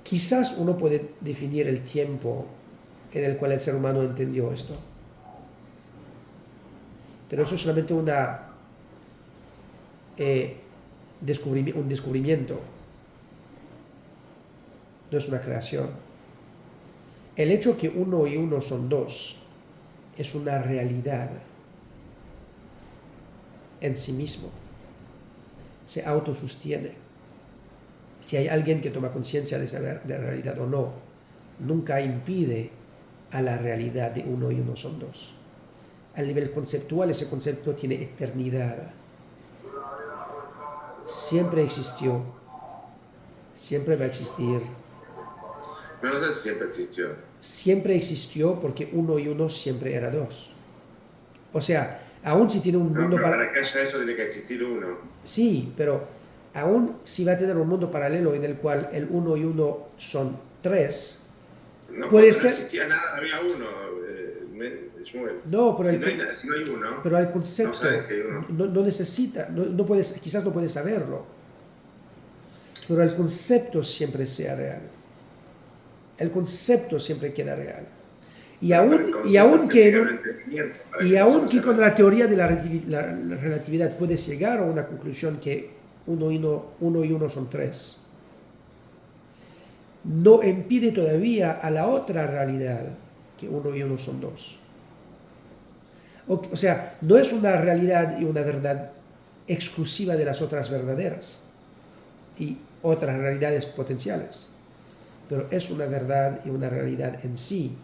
A: Quizás uno puede definir el tiempo en el cual el ser humano entendió esto. Pero eso es solamente un descubrimiento. No es una creación. El hecho que 1 y 1 son 2 es una realidad en sí mismo, se autosostiene. Si hay alguien que toma conciencia de saber de realidad o no, nunca impide a la realidad de uno y uno son dos. Al nivel conceptual, ese concepto tiene eternidad. Siempre existió, siempre va a existir.
B: No sé si siempre existió.
A: Siempre existió porque uno y uno siempre era dos. O sea, aún si tiene un mundo
B: para que haya eso tiene que existir uno.
A: Sí, pero aún si va a tener un mundo paralelo en el cual el uno y uno son tres,
B: no,
A: puede ser...
B: No existía nada, había uno.
A: No, pero
B: si no hay uno,
A: pero el concepto
B: no
A: necesita, quizás no puedes saberlo, pero el concepto siempre sea real. El concepto siempre queda real. Y aún que con la teoría de la relatividad puedes llegar a una conclusión que uno y uno son tres, no impide todavía a la otra realidad que uno y uno son dos. O sea, no es una realidad y una verdad exclusiva de las otras verdaderas y otras realidades potenciales, pero es una verdad y una realidad en sí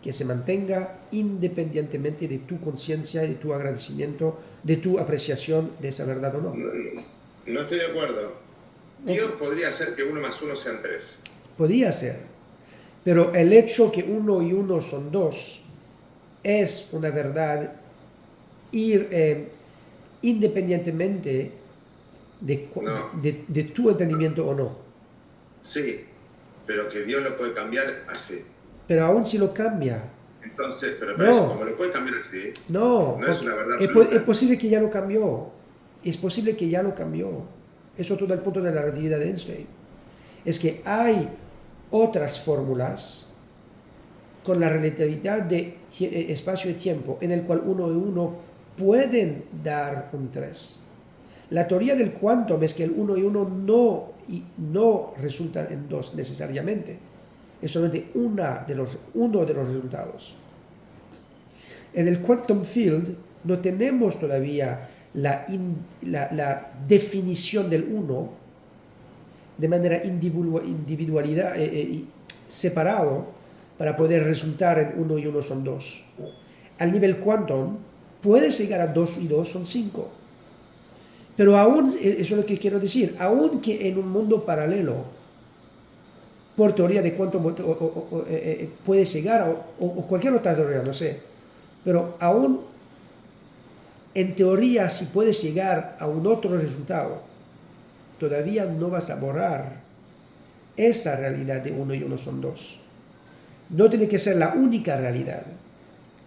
A: que se mantenga independientemente de tu conciencia, de tu agradecimiento, de tu apreciación de esa verdad o no.
B: No estoy de acuerdo. Dios podría hacer que 1 más 1 sean 3.
A: Podría ser, pero el hecho que uno y uno son dos es una verdad independientemente de tu entendimiento o no.
B: Sí, pero que Dios lo puede cambiar así.
A: Pero aún si lo cambia.
B: Entonces, pero para eso, como lo puede cambiar así,
A: no
B: es una verdad absoluta.
A: Es posible que ya lo cambió. Es posible que ya lo cambió. Eso todo el punto de la relatividad de Einstein. Es que hay otras fórmulas con la relatividad de espacio y tiempo en el cual uno y uno pueden dar un 3. La teoría del quantum es que el 1 y 1 no resultan en 2 necesariamente. Es solamente uno de los resultados. En el quantum field no tenemos todavía la definición del 1 de manera individualidad, separado para poder resultar en 1 y 1 son 2. Al nivel quantum puedes llegar a 2 y 2 son 5. Pero aún, eso es lo que quiero decir, aún que en un mundo paralelo, por teoría de cuánto puede llegar, o cualquier otra teoría, no sé, pero aún en teoría si puedes llegar a un otro resultado, todavía no vas a borrar esa realidad de 1 y 1 son 2. No tiene que ser la única realidad,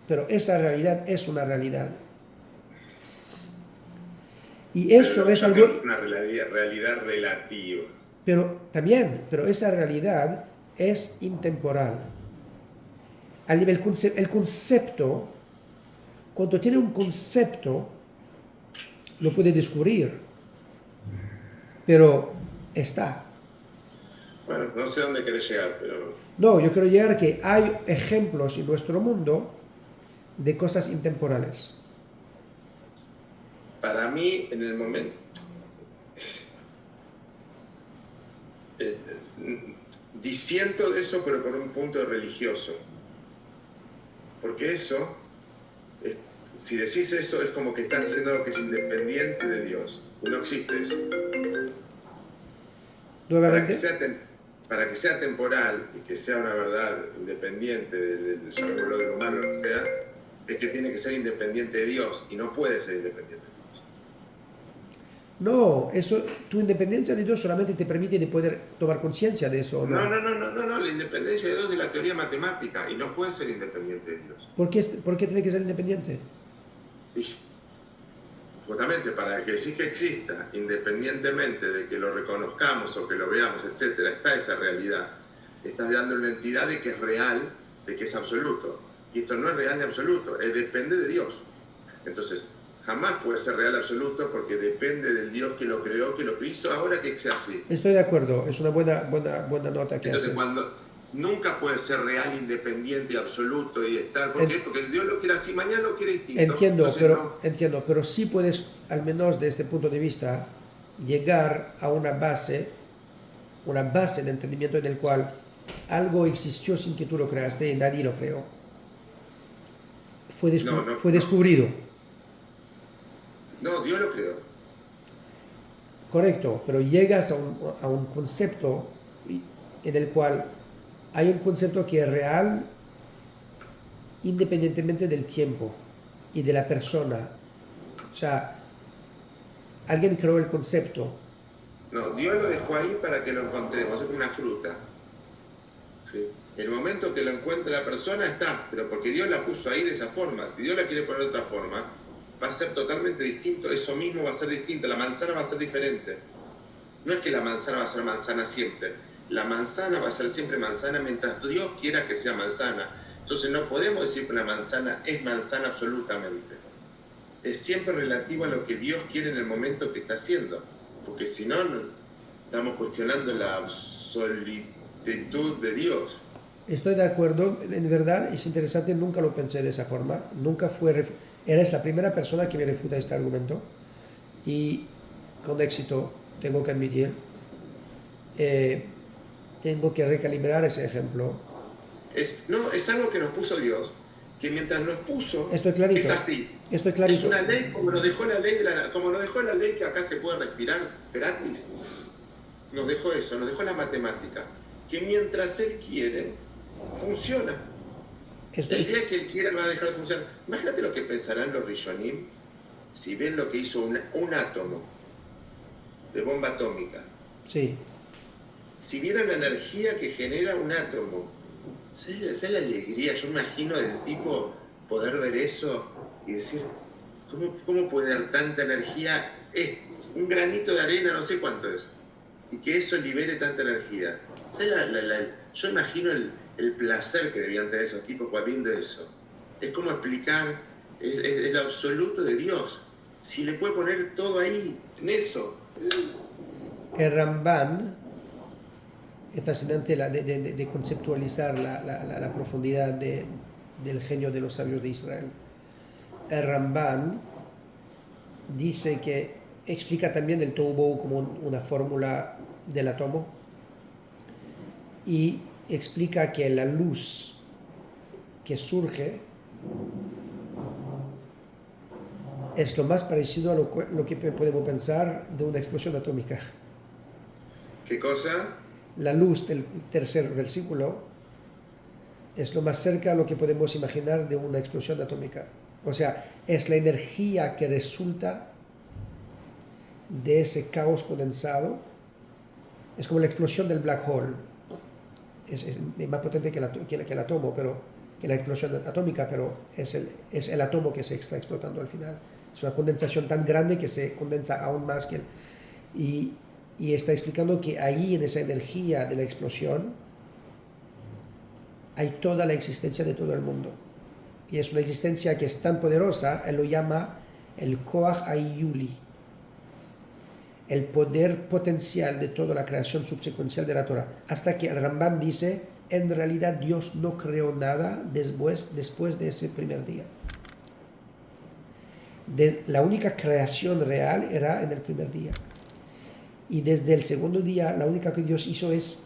A: pero esa realidad es una realidad. Y eso es algo...
B: una realidad relativa.
A: Pero esa realidad es intemporal. Al nivel el concepto, cuando tiene un concepto, lo puede descubrir, pero está.
B: Bueno, no sé dónde querés llegar, pero...
A: No, yo quiero llegar a que hay ejemplos en nuestro mundo de cosas intemporales.
B: Para mí, en el momento... disiento de eso, pero por un punto religioso. Porque eso, si decís eso, es como que estás diciendo algo que es independiente de Dios. No existe eso.
A: Nuevamente.
B: Para que sea temporal y que sea una verdad independiente del desarrollo del humano, lo que sea, es que tiene que ser independiente de Dios y no puede ser independiente de Dios.
A: No, eso, tu independencia de Dios solamente te permite de poder tomar conciencia de eso.
B: No, la independencia de Dios es de la teoría matemática y no puede ser independiente de Dios.
A: ¿Por qué tiene que ser independiente?
B: Justamente para que sí que exista, independientemente de que lo reconozcamos o que lo veamos, etcétera, está esa realidad. Estás dando una entidad de que es real, de que es absoluto. Y esto no es real ni absoluto, depende de Dios. Entonces, jamás puede ser real absoluto porque depende del Dios que lo creó, que lo hizo ahora que sea así.
A: Estoy de acuerdo, es una buena nota que
B: entonces,
A: haces.
B: nunca puede ser real, independiente, absoluto y estar. ¿Por qué? Porque Dios lo quiere así, mañana lo quiere distinto.
A: Entiendo, pero sí puedes, al menos desde este punto de vista, llegar a una base de entendimiento en el cual algo existió sin que tú lo creaste y nadie lo creó. Fue descubrido.
B: No, Dios lo creó.
A: Correcto, pero llegas a un concepto en el cual hay un concepto que es real independientemente del tiempo y de la persona. O sea, alguien creó el concepto.
B: No, Dios lo dejó ahí para que lo encontremos, es como una fruta. ¿Sí? El momento que lo encuentre la persona está, pero porque Dios la puso ahí de esa forma. Si Dios la quiere poner de otra forma, va a ser totalmente distinto, eso mismo va a ser distinto, la manzana va a ser diferente. No es que la manzana va a ser manzana siempre, la manzana va a ser siempre manzana mientras Dios quiera que sea manzana. Entonces no podemos decir que la manzana es manzana absolutamente. Es siempre relativo a lo que Dios quiere en el momento que está haciendo, porque si no, estamos cuestionando la absolutitud de Dios.
A: Estoy de acuerdo, en verdad es interesante, nunca lo pensé de esa forma, eres la primera persona que me refuta este argumento y con éxito, tengo que admitir, tengo que recalibrar ese ejemplo.
B: Es algo que nos puso Dios, que mientras nos puso,
A: es
B: así.
A: Estoy clarito.
B: Es una ley, como nos dejó la ley que acá se puede respirar gratis, nos dejó eso, nos dejó la matemática, que mientras Él quiere, funciona. El día que Él quiera va a dejar de funcionar. Imagínate lo que pensarán los Rishonim si ven lo que hizo un átomo de bomba atómica.
A: Sí.
B: Si vieran la energía que genera un átomo, ¿sabes la alegría? Yo imagino del tipo poder ver eso y decir, ¿cómo puede dar tanta energía? Es un granito de arena, no sé cuánto es, y que eso libere tanta energía. Yo imagino el placer que debían tener esos tipos viendo eso. Es como explicar el absoluto de Dios. Si le puede poner todo ahí, en eso.
A: El Ramban, es fascinante de conceptualizar la profundidad del genio de los sabios de Israel. El Ramban dice que explica también el Tohu Bohu como una fórmula del átomo y explica que la luz que surge es lo más parecido a lo que podemos pensar de una explosión atómica.
B: ¿Qué cosa?
A: La luz del tercer versículo es lo más cerca a lo que podemos imaginar de una explosión atómica. O sea, es la energía que resulta de ese caos condensado. Es como la explosión del black hole. Es más potente que el átomo, que la explosión atómica, pero es el átomo que se está explotando al final. Es una condensación tan grande que se condensa aún más y está explicando que ahí en esa energía de la explosión hay toda la existencia de todo el mundo. Y es una existencia que es tan poderosa, él lo llama el Koach Ayuli, el poder potencial de toda la creación subsecuencial de la Torah. Hasta que el Ramban dice, en realidad Dios no creó nada después de ese primer día. La única creación real era en el primer día. Y desde el segundo día, la única que Dios hizo es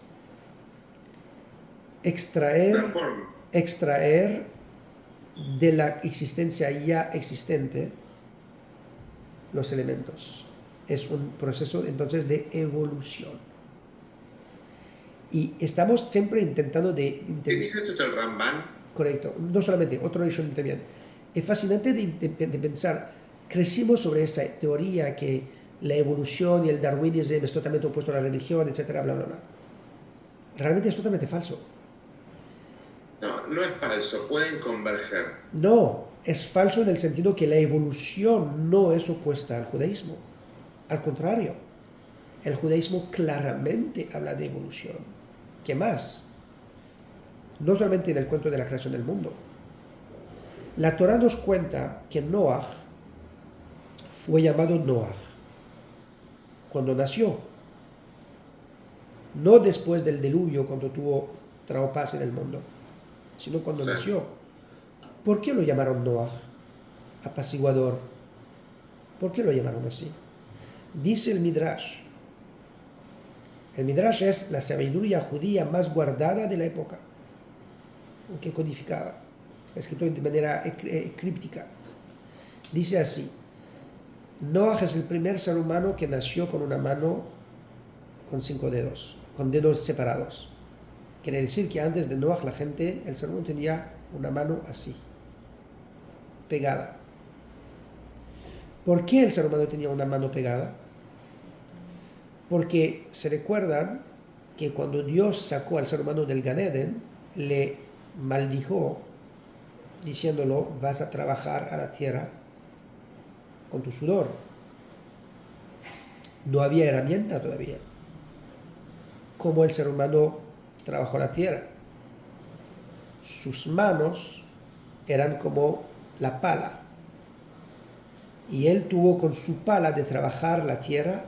A: extraer de la existencia ya existente los elementos. Es un proceso entonces de evolución. Y estamos siempre intentando
B: ¿Qué dice esto el Ramban?
A: Correcto, no solamente, otro Rishon también. Es fascinante de pensar, crecimos sobre esa teoría que la evolución y el darwinismo es totalmente opuesto a la religión, etcétera, bla, bla, bla. Realmente es totalmente falso.
B: No es falso, pueden converger.
A: No, es falso en el sentido que la evolución no es opuesta al judaísmo. Al contrario, el judaísmo claramente habla de evolución. ¿Qué más? No solamente en el cuento de la creación del mundo. La Torah nos cuenta que Noaj fue llamado Noaj cuando nació. No después del diluvio, cuando tuvo trajo paz en el mundo, sino cuando nació. ¿Por qué lo llamaron Noah? Apaciguador. ¿Por qué lo llamaron así? Dice el Midrash. El Midrash es la sabiduría judía más guardada de la época, que codificada. Está escrito de manera críptica. Dice así: Noah es el primer ser humano que nació con una mano con 5 dedos, con dedos separados. Quiere decir que antes de Noah el ser humano tenía una mano así, pegada. ¿Por qué el ser humano tenía una mano pegada? Porque se recuerdan que cuando Dios sacó al ser humano del Gan Eden, le maldijo diciéndolo: vas a trabajar a la tierra con tu sudor. No había herramienta todavía. ¿Cómo el ser humano trabajó la tierra? Sus manos eran como la pala. Y él tuvo con su pala de trabajar la tierra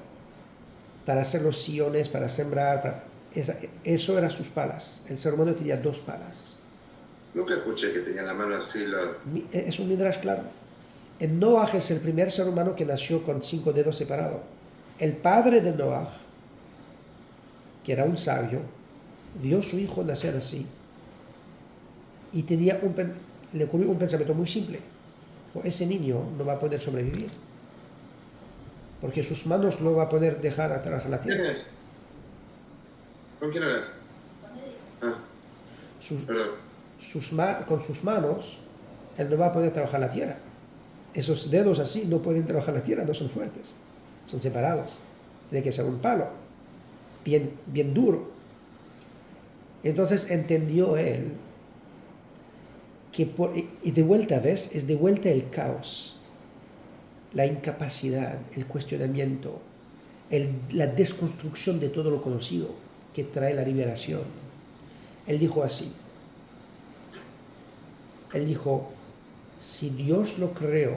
A: para hacer los sillones, para sembrar. Eso eran sus palas. El ser humano tenía 2 palas.
B: Nunca escuché que tenía la mano así.
A: Es un midrash claro. En Noah es el primer ser humano que nació con 5 dedos separados. El padre de Noah, que era un sabio, vio a su hijo nacer así y le ocurrió un pensamiento muy simple: ese niño no va a poder sobrevivir porque sus manos no va a poder dejar a trabajar la tierra.
B: ¿Quién es? ¿Con quién hablas?
A: Con sus manos él no va a poder trabajar la tierra. Esos dedos así no pueden trabajar la tierra, no son fuertes, son separados. Tiene que ser un palo bien duro. Entonces entendió él que y de vuelta, ¿ves? Es de vuelta el caos, la incapacidad, el cuestionamiento, la desconstrucción de todo lo conocido que trae la liberación. Él dijo así: si Dios lo creó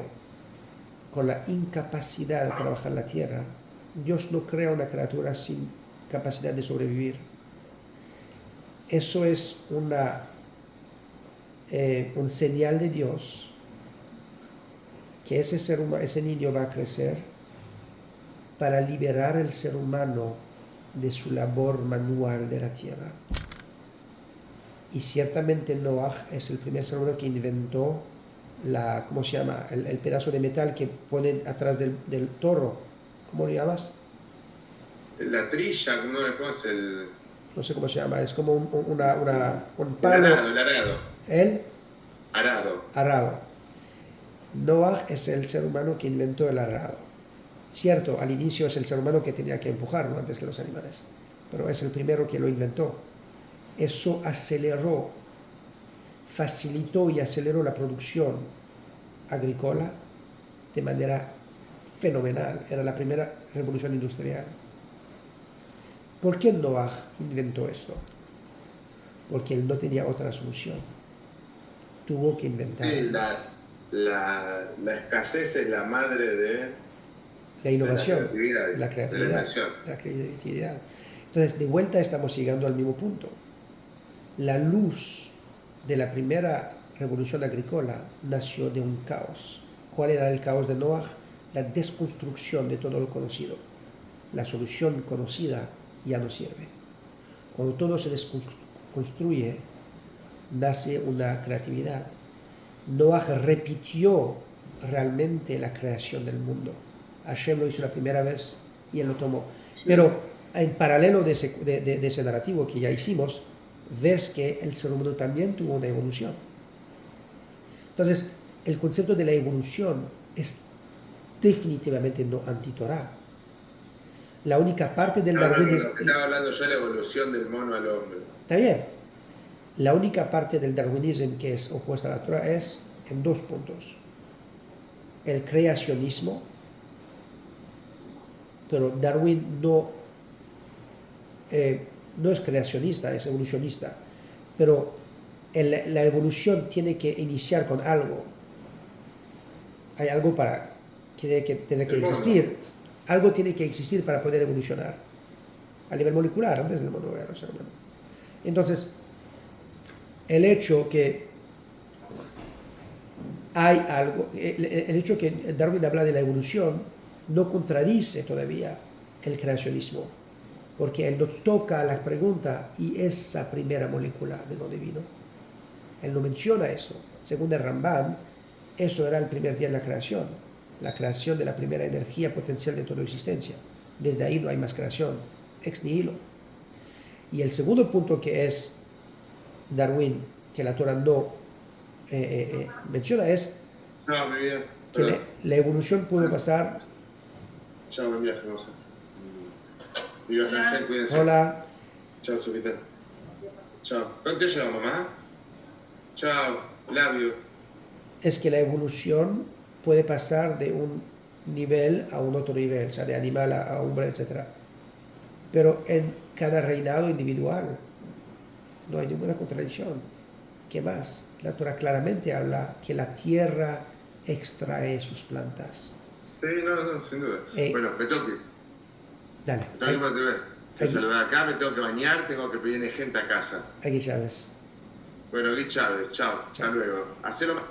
A: con la incapacidad de trabajar la tierra, Dios no crea una criatura sin capacidad de sobrevivir. Eso es un señal de Dios que ese niño va a crecer para liberar al ser humano de su labor manual de la tierra. Y ciertamente Noah es el primer ser humano que inventó ¿cómo se llama? El pedazo de metal que ponen atrás del toro. ¿Cómo lo llamas?
B: La trilla, ¿cómo es el...?
A: No sé cómo se llama, es como un palo.
B: El arado.
A: ¿El?
B: Arado.
A: Arado. Noah es el ser humano que inventó el arado. Cierto, al inicio es el ser humano que tenía que empujarlo antes que los animales, pero es el primero que lo inventó. Eso facilitó y aceleró la producción agrícola de manera fenomenal. Era la primera revolución industrial. ¿Por qué Noah inventó esto? Porque él no tenía otra solución. Tuvo que inventar.
B: Sí, la escasez es la madre de
A: la innovación,
B: de la
A: creatividad. Entonces, de vuelta estamos llegando al mismo punto. La luz de la primera revolución agrícola nació de un caos. ¿Cuál era el caos de Noah? La desconstrucción de todo lo conocido. La solución conocida ya no sirve. Cuando todo se desconstruye, nace una creatividad. Noah repitió realmente la creación del mundo. Hashem lo hizo la primera vez y él lo tomó. Pero en paralelo de ese narrativo que ya hicimos, ves que el ser humano también tuvo una evolución. Entonces, el concepto de la evolución es definitivamente no anti-Torah. La única parte del darwinismo...
B: No, estaba hablando yo de la evolución del mono al hombre.
A: Está bien. La única parte del darwinismo que es opuesta a la Torah es en 2 puntos. El creacionismo, pero Darwin no es creacionista, es evolucionista. Pero la evolución tiene que iniciar con algo. Hay algo que tiene que existir. Algo tiene que existir para poder evolucionar. A nivel molecular, antes del mono era el ser humano. Entonces, el hecho que hay algo, el hecho que Darwin habla de la evolución no contradice todavía el creacionismo, porque él no toca la pregunta y esa primera molécula de dónde vino. Él no menciona eso. Según el Ramban, eso era el primer día de la creación de la primera energía potencial de toda existencia. Desde ahí no hay más creación, ex nihilo. Y el segundo punto que es Darwin, que la Torah no menciona, es
B: No, mi vida.
A: que la evolución pudo pasar.
B: Chao, buen viaje, hermosa. Viva Nacer, cuídense.
A: Hola.
B: Chao, Sofita. Chao. ¿Cuánto te lleva, mamá? Chao, labio.
A: Es que la evolución puede pasar de un nivel a un otro nivel, o sea, de animal a hombre, etc. Pero en cada reinado individual no hay ninguna contradicción. ¿Qué más? La Torah claramente habla que la tierra extrae sus plantas.
B: Sí, no, sin duda. Bueno, me tengo que ir.
A: Dale.
B: Me tengo que ir. Te saludar acá, me tengo que bañar, tengo que pedirle gente a casa.
A: Aquí Chávez.
B: Bueno, Gui Chávez, chao. Hasta luego. Hacelo más.